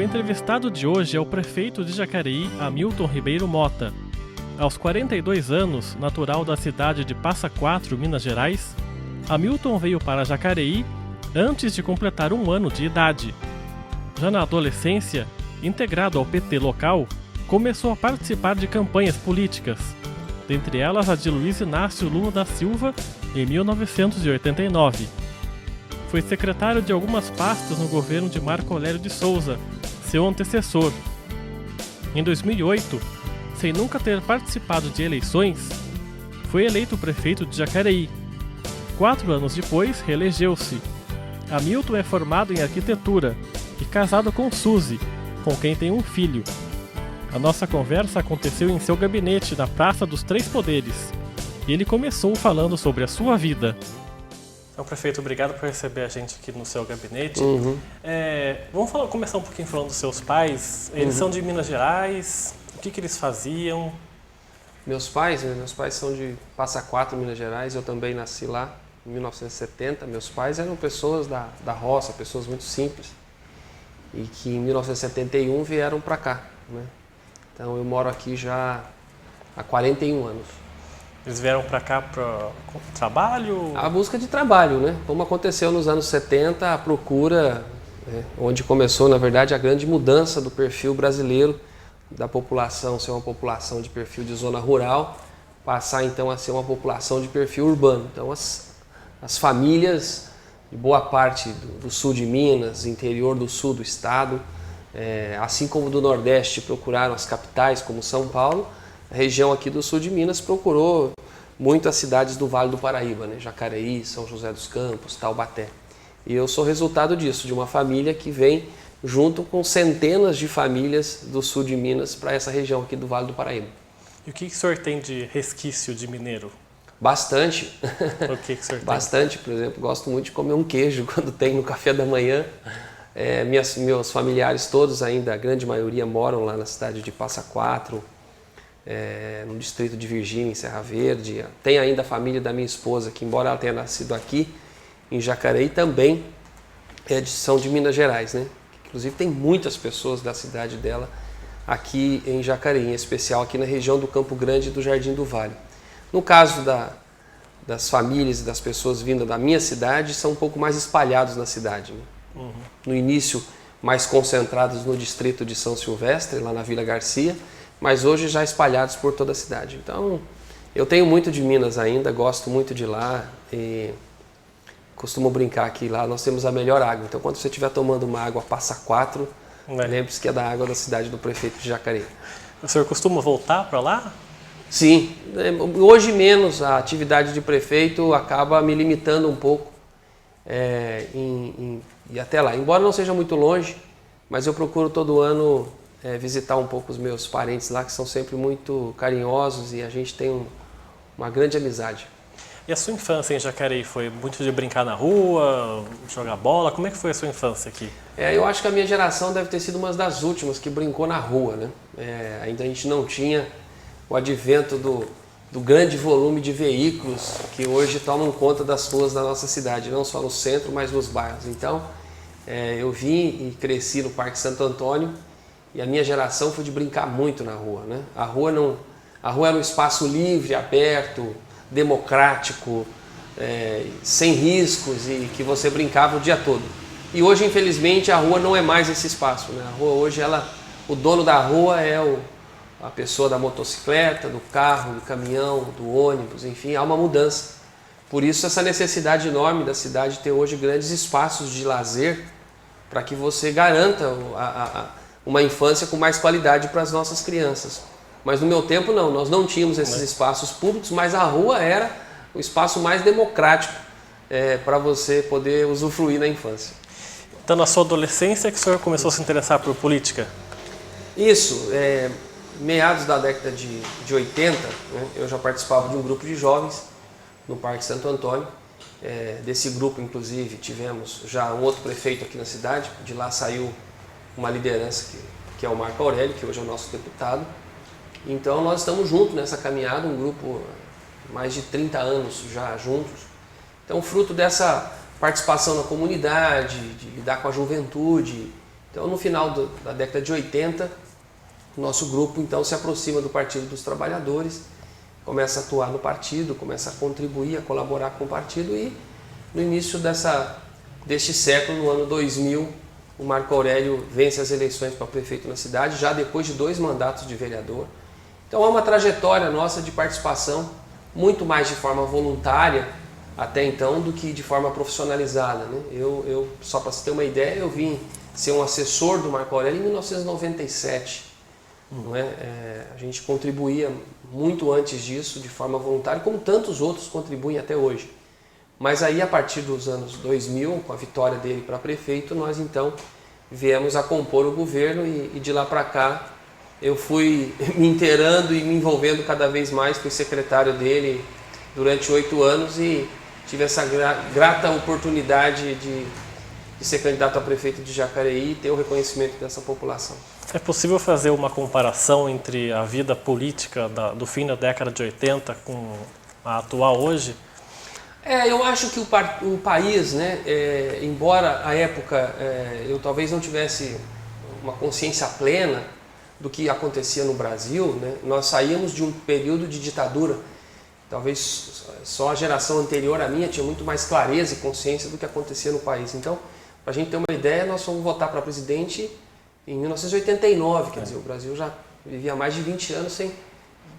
O entrevistado de hoje é o prefeito de Jacareí, Hamilton Ribeiro Mota. Aos 42 anos, natural da cidade de Passa Quatro, Minas Gerais, Hamilton veio para Jacareí antes de completar 1 ano de idade. Já na adolescência, integrado ao PT local, começou a participar de campanhas políticas, dentre elas a de Luiz Inácio Lula da Silva, em 1989. Foi secretário de algumas pastas no governo de Marco Aurélio de Souza, seu antecessor. Em 2008, sem nunca ter participado de eleições, foi eleito prefeito de Jacareí. 4 anos depois, reelegeu-se. Hamilton é formado em arquitetura e casado com Suzy, com quem tem um filho. A nossa conversa aconteceu em seu gabinete na Praça dos Três Poderes, e ele começou falando sobre a sua vida. Então, prefeito, obrigado por receber a gente aqui no seu gabinete. Vamos começar um pouquinho falando dos seus pais. Eles são de Minas Gerais. O que eles faziam? Meus pais são de Passa Quatro, Minas Gerais. Eu também nasci lá em 1970. Meus pais eram pessoas da roça, pessoas muito simples. E que em 1971 vieram para cá, né? Então eu moro aqui já há 41 anos. Eles vieram para cá para trabalho? A busca de trabalho, né? Como aconteceu nos anos 70, a procura, onde começou, na verdade, a grande mudança do perfil brasileiro, da população ser uma população de perfil de zona rural, passar então a ser uma população de perfil urbano. Então as famílias de boa parte do sul de Minas, interior do sul do estado, assim como do Nordeste procuraram as capitais como São Paulo, a região aqui do sul de Minas procurou muito as cidades do Vale do Paraíba, né? Jacareí, São José dos Campos, Taubaté. E eu sou resultado disso, de uma família que vem junto com centenas de famílias do sul de Minas para essa região aqui do Vale do Paraíba. E o que o senhor tem de resquício de mineiro? Bastante. O que o senhor tem? Bastante, por exemplo, gosto muito de comer um queijo quando tem no café da manhã. Meus familiares todos ainda, a grande maioria, moram lá na cidade de Passa Quatro, no distrito de Virgínia, em Serra Verde. Tem ainda a família da minha esposa, que embora ela tenha nascido aqui, em Jacareí, também são de Minas Gerais, né? Inclusive tem muitas pessoas da cidade dela aqui em Jacareí, em especial aqui na região do Campo Grande e do Jardim do Vale. No caso das famílias e das pessoas vindas da minha cidade, são um pouco mais espalhados na cidade, né? No início, mais concentrados no distrito de São Silvestre, lá na Vila Garcia, mas hoje já espalhados por toda a cidade. Então, eu tenho muito de Minas ainda, gosto muito de lá e costumo brincar que lá nós temos a melhor água. Então, quando você estiver tomando uma água Passa Quatro, lembre-se que é da água da cidade do prefeito de Jacareí. O senhor costuma voltar para lá? Sim, hoje menos. A atividade de prefeito acaba me limitando um pouco e até lá. Embora não seja muito longe, mas eu procuro todo ano visitar um pouco os meus parentes lá, que são sempre muito carinhosos e a gente tem uma grande amizade. E a sua infância em Jacareí foi muito de brincar na rua, jogar bola? Como é que foi a sua infância aqui? Eu acho que a minha geração deve ter sido uma das últimas que brincou na rua, né? Ainda a gente não tinha o advento do grande volume de veículos que hoje tomam conta das ruas da nossa cidade, não só no centro, mas nos bairros. Então, eu vim e cresci no Parque Santo Antônio e a minha geração foi de brincar muito na rua, né? A rua era um espaço livre, aberto, democrático, sem riscos e que você brincava o dia todo. E hoje, infelizmente, a rua não é mais esse espaço, né? A rua hoje, o dono da rua é a pessoa da motocicleta, do carro, do caminhão, do ônibus, enfim, há uma mudança. Por isso essa necessidade enorme da cidade ter hoje grandes espaços de lazer para que você garanta uma infância com mais qualidade para as nossas crianças. Mas no meu tempo não, nós não tínhamos esses espaços públicos, mas a rua era o espaço mais democrático para você poder usufruir na infância. Então na sua adolescência que o senhor começou a se interessar por política? Isso, meados da década de 80, né, eu já participava de um grupo de jovens no Parque Santo Antônio. Desse grupo, inclusive, tivemos já um outro prefeito aqui na cidade. De lá saiu uma liderança que é o Marco Aurélio, que hoje é o nosso deputado. Então nós estamos juntos nessa caminhada, um grupo mais de 30 anos já juntos. Então fruto dessa participação na comunidade, de lidar com a juventude Então, no final da década de 80, o nosso grupo então se aproxima do Partido dos Trabalhadores, começa a atuar no partido, começa a contribuir, a colaborar com o partido, e no início deste século, no ano 2000, o Marco Aurélio vence as eleições para prefeito na cidade, já depois de 2 mandatos de vereador. Então é uma trajetória nossa de participação, muito mais de forma voluntária até então do que de forma profissionalizada, né? Só para você ter uma ideia, eu vim ser um assessor do Marco Aurélio em 1997. Não é? A gente contribuía muito antes disso de forma voluntária, como tantos outros contribuem até hoje. Mas aí, a partir dos anos 2000, com a vitória dele para prefeito, nós então viemos a compor o governo, e de lá para cá eu fui me inteirando e me envolvendo cada vez mais, fui secretário dele durante 8 anos e tive essa grata oportunidade de ser candidato a prefeito de Jacareí e ter o reconhecimento dessa população. É possível fazer uma comparação entre a vida política do fim da década de 80 com a atual hoje? Eu acho que o país, né, embora à época eu talvez não tivesse uma consciência plena do que acontecia no Brasil, né, nós saímos de um período de ditadura. Talvez só a geração anterior à minha tinha muito mais clareza e consciência do que acontecia no país. Então, para a gente ter uma ideia, nós fomos votar para presidente em 1989, quer dizer, o Brasil já vivia mais de 20 anos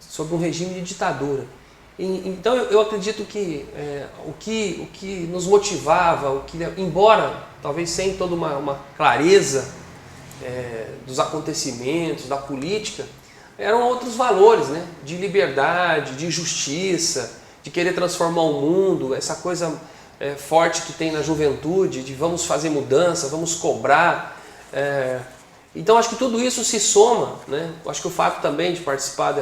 sob um regime de ditadura. Então eu acredito que o que nos motivava, embora talvez sem toda uma clareza dos acontecimentos, da política, eram outros valores, né? De liberdade, de justiça, de querer transformar o mundo, essa coisa forte que tem na juventude, de vamos fazer mudança, vamos cobrar. Então acho que tudo isso se soma, né? Acho que o fato também de participar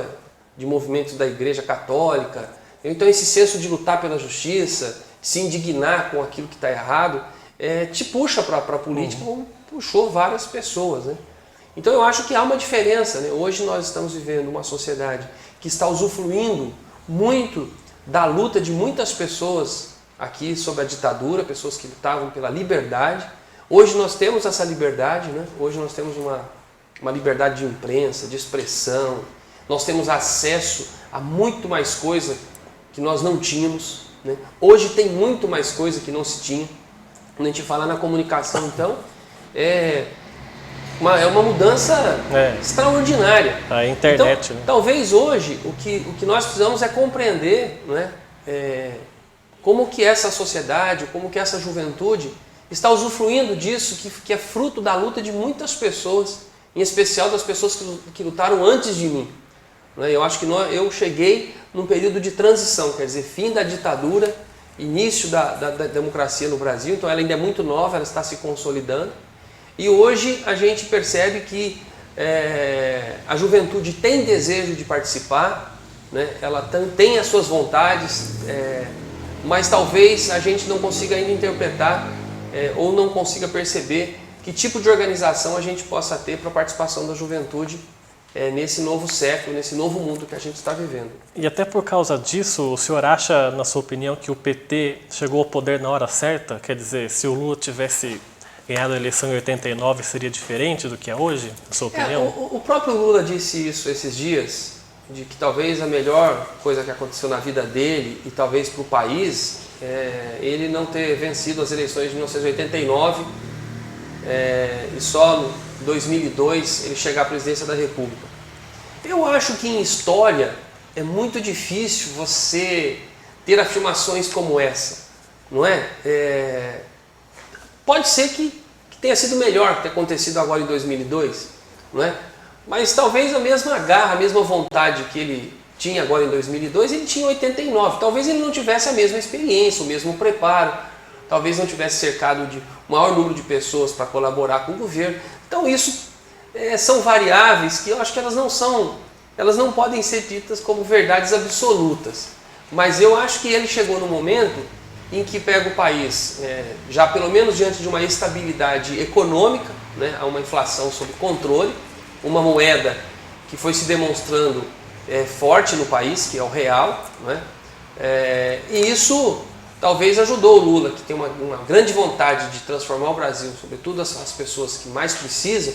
de movimentos da Igreja Católica, então esse senso de lutar pela justiça, se indignar com aquilo que está errado, te puxa para a política, como puxou várias pessoas, né? Então eu acho que há uma diferença, né? Hoje nós estamos vivendo uma sociedade que está usufruindo muito da luta de muitas pessoas aqui sob a ditadura, pessoas que lutavam pela liberdade. Hoje nós temos essa liberdade, né? Hoje nós temos uma liberdade de imprensa, de expressão, nós temos acesso a muito mais coisa que nós não tínhamos, né? Hoje tem muito mais coisa que não se tinha. Quando a gente fala na comunicação, então, é uma mudança extraordinária. A internet, então, né? Talvez hoje o que nós precisamos é compreender, né, como que essa sociedade, como que essa juventude está usufruindo disso, que é fruto da luta de muitas pessoas, em especial das pessoas que lutaram antes de mim. Eu acho que eu cheguei num período de transição, quer dizer, fim da ditadura, início da democracia no Brasil, então ela ainda é muito nova, ela está se consolidando. E hoje a gente percebe que a juventude tem desejo de participar, né? Ela tem as suas vontades, mas talvez a gente não consiga ainda interpretar ou não consiga perceber que tipo de organização a gente possa ter para a participação da juventude nesse novo século, nesse novo mundo que a gente está vivendo. E até por causa disso, o senhor acha, na sua opinião, que o PT chegou ao poder na hora certa? Quer dizer, se o Lula tivesse ganhado a eleição em 89, seria diferente do que é hoje, na sua opinião? O próprio Lula disse isso esses dias, de que talvez a melhor coisa que aconteceu na vida dele e talvez para o país ele não ter vencido as eleições de 1989 e só em 2002 ele chegar à presidência da República. Eu acho que em história é muito difícil você ter afirmações como essa, não é? Pode ser que tenha sido melhor ter acontecido agora em 2002, não é? Mas talvez a mesma garra, a mesma vontade que ele tinha agora em 2002, ele tinha em 89. Talvez ele não tivesse a mesma experiência, o mesmo preparo, talvez não tivesse cercado de maior número de pessoas para colaborar com o governo. Então isso são variáveis que eu acho que elas não podem ser ditas como verdades absolutas. Mas eu acho que ele chegou no momento em que pega o país, já pelo menos diante de uma estabilidade econômica, né, há uma inflação sob controle, uma moeda que foi se demonstrando forte no país, que é o real, né, e isso talvez ajudou o Lula, que tem uma grande vontade de transformar o Brasil, sobretudo as pessoas que mais precisam,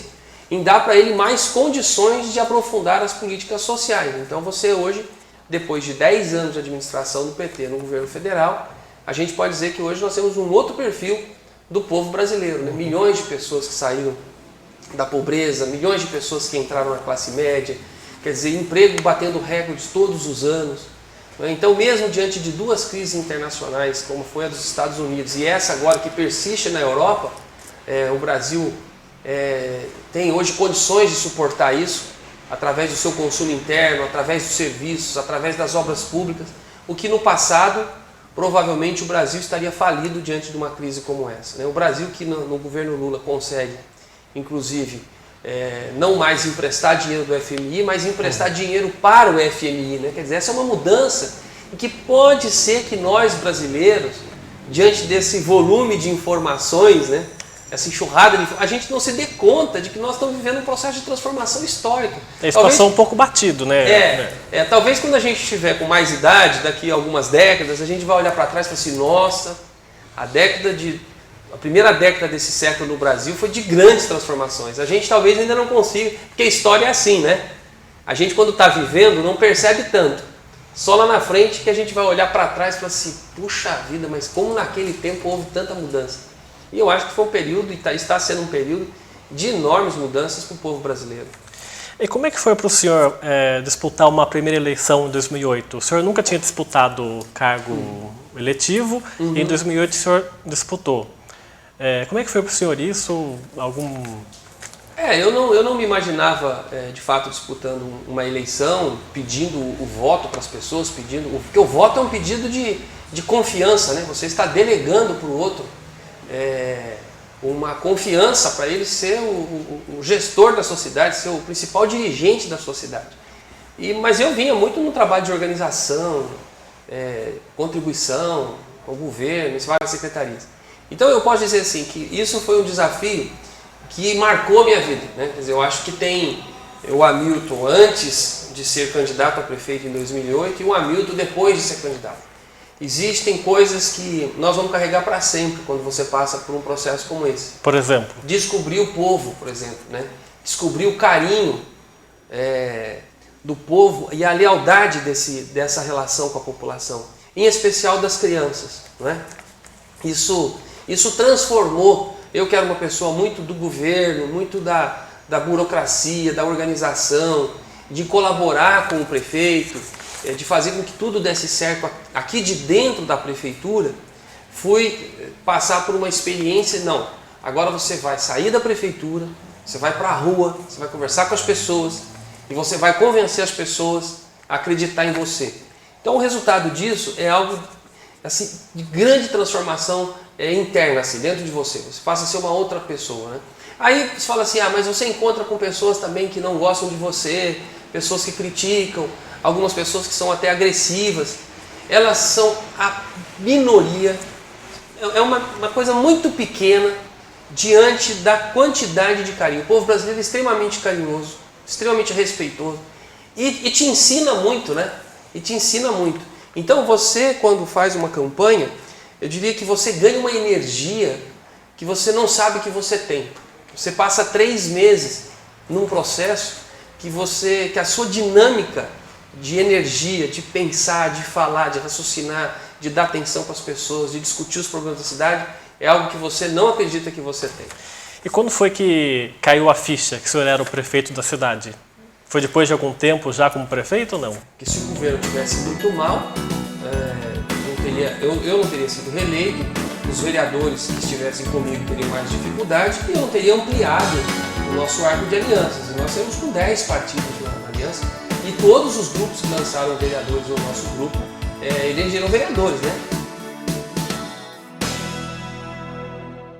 em dar para ele mais condições de aprofundar as políticas sociais. Então você hoje, depois de 10 anos de administração do PT no governo federal, a gente pode dizer que hoje nós temos um outro perfil do povo brasileiro, né? Milhões de pessoas que saíram da pobreza, milhões de pessoas que entraram na classe média, quer dizer, emprego batendo recordes todos os anos. Então, mesmo diante de duas crises internacionais, como foi a dos Estados Unidos e essa agora que persiste na Europa, o Brasil tem hoje condições de suportar isso, através do seu consumo interno, através dos serviços, através das obras públicas, o que no passado, provavelmente o Brasil estaria falido diante de uma crise como essa. O Brasil que no governo Lula consegue, inclusive, não mais emprestar dinheiro do FMI, mas emprestar dinheiro para o FMI. Né? Quer dizer, essa é uma mudança em que pode ser que nós brasileiros, diante desse volume de informações, né, essa enxurrada de a gente não se dê conta de que nós estamos vivendo um processo de transformação histórica. Isso passou um pouco batido, né? Talvez quando a gente estiver com mais idade, daqui a algumas décadas, a gente vai olhar para trás e falar assim, nossa, a primeira década desse século no Brasil foi de grandes transformações. A gente talvez ainda não consiga, porque a história é assim, né? A gente quando está vivendo não percebe tanto. Só lá na frente que a gente vai olhar para trás e falar assim, puxa vida, mas como naquele tempo houve tanta mudança. E eu acho que foi um período, e está sendo um período, de enormes mudanças para o povo brasileiro. E como é que foi para o senhor disputar uma primeira eleição em 2008? O senhor nunca tinha disputado cargo eletivo, e em 2008 o senhor disputou. Como é que foi para o senhor isso? Eu não me imaginava, de fato, disputando uma eleição, pedindo o voto para as pessoas, porque o voto é um pedido de confiança, né? Você está delegando para o outro uma confiança para ele ser o gestor da sociedade, ser o principal dirigente da sociedade. Mas eu vinha muito no trabalho de organização, contribuição com o governo, em várias secretarias. Então eu posso dizer assim, que isso foi um desafio que marcou a minha vida. Né? Quer dizer, eu acho que tem o Hamilton antes de ser candidato a prefeito em 2008 e o Hamilton depois de ser candidato. Existem coisas que nós vamos carregar para sempre quando você passa por um processo como esse. Por exemplo? Descobrir o povo, por exemplo. Né? Descobrir o carinho do povo e a lealdade dessa relação com a população. Em especial das crianças. Né? Isso transformou. Eu que era uma pessoa muito do governo, muito da burocracia, da organização, de colaborar com o prefeito, de fazer com que tudo desse certo aqui de dentro da prefeitura, fui passar por uma experiência, não, agora você vai sair da prefeitura, você vai para a rua, você vai conversar com as pessoas e você vai convencer as pessoas a acreditar em você. Então o resultado disso é algo assim, de grande transformação interna, assim, dentro de você. Você passa a ser uma outra pessoa. Né? Aí você fala assim, mas você encontra com pessoas também que não gostam de você, pessoas que criticam, algumas pessoas que são até agressivas. Elas são a minoria, é uma coisa muito pequena diante da quantidade de carinho. O povo brasileiro é extremamente carinhoso, extremamente respeitoso e te ensina muito, né? E te ensina muito. Então você, quando faz uma campanha, eu diria que você ganha uma energia que você não sabe que você tem. Você passa 3 meses num processo que a sua dinâmica de energia, de pensar, de falar, de raciocinar, de dar atenção para as pessoas, de discutir os problemas da cidade, é algo que você não acredita que você tem. E quando foi que caiu a ficha que o senhor era o prefeito da cidade? Foi depois de algum tempo já como prefeito ou não? Que se o governo tivesse muito mal, eu não teria sido reeleito, os vereadores que estivessem comigo teriam mais dificuldade e eu não teria ampliado o nosso arco de alianças. E nós temos com 10 partidos na aliança e todos os grupos que lançaram vereadores no nosso grupo elegeram vereadores, né?